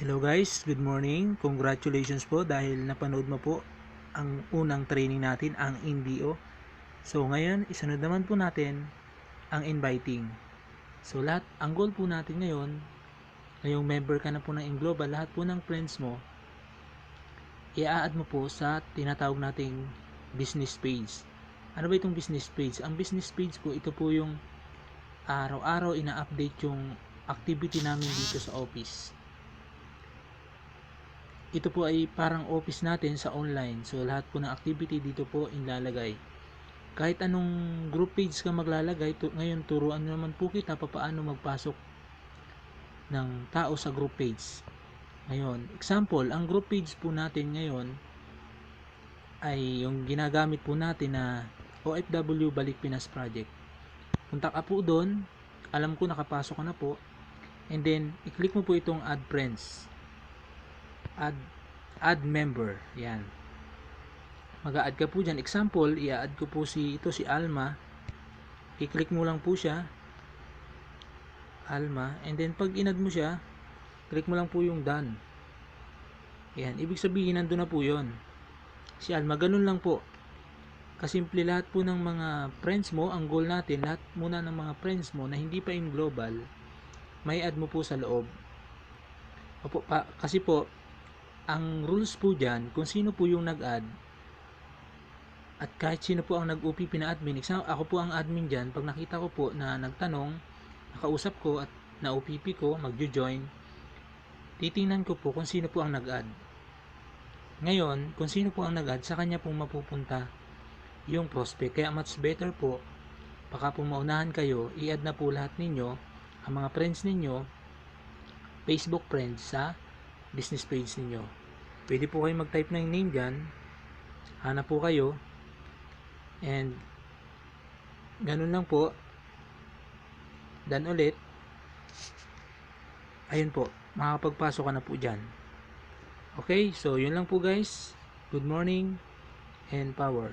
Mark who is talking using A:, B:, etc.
A: Hello guys, good morning. Congratulations po dahil napanood mo po ang unang training natin, ang NDO. So ngayon, isunod naman po natin ang inviting. So lahat, ang goal po natin ngayon, ngayong member ka na po ng Inglobal, lahat po ng friends mo, i-add mo po sa tinatawag nating business page. Ano ba itong business page? Ang business page po, ito po yung araw-araw ina-update yung activity namin dito sa office. Ito po ay parang office natin sa online. So lahat po ng activity dito po ilalagay. Kahit anong group page ka maglalagay, ngayon turuan naman po kita paano magpasok ng tao sa group page. Ngayon, example, ang group page po natin ngayon ay yung ginagamit po natin na OFW Balik Pinas Project. Punta ka po doon, alam ko nakapasok ka na po, and then i-click mo po itong add friends. Add member. Yan. Mag-a-add ka po dyan. Example, i-add ko po si Alma. I-click mo lang po siya. Alma. And then, pag in-add mo siya, click mo lang po yung done. Yan. Ibig sabihin, nandun na po yon. Si Alma, ganun lang po. Kasimple lahat po ng mga friends mo, ang goal natin, lahat muna ng mga friends mo na hindi pa in global, may add mo po sa loob. Kasi po, ang rules po dyan, kung sino po yung nag-add, at kahit sino po ang nag-OPP na admin, ako po ang admin dyan, pag nakita ko po na nagtanong, nakausap ko at na-OPP ko, magjo-join, titingnan ko po kung sino po ang nag-add. Ngayon, kung sino po ang nag-add, sa kanya pong mapupunta yung prospect. Kaya much better po, baka po maunahan kayo, i-add na po lahat ninyo, ang mga friends ninyo, Facebook friends sa business page ninyo. Pwede po kayo mag-type ng name dyan, hanap po kayo, and ganun lang po, dan ulit, ayun po, makakapagpasok ka na po dyan. Okay, so yun lang po guys, good morning and power.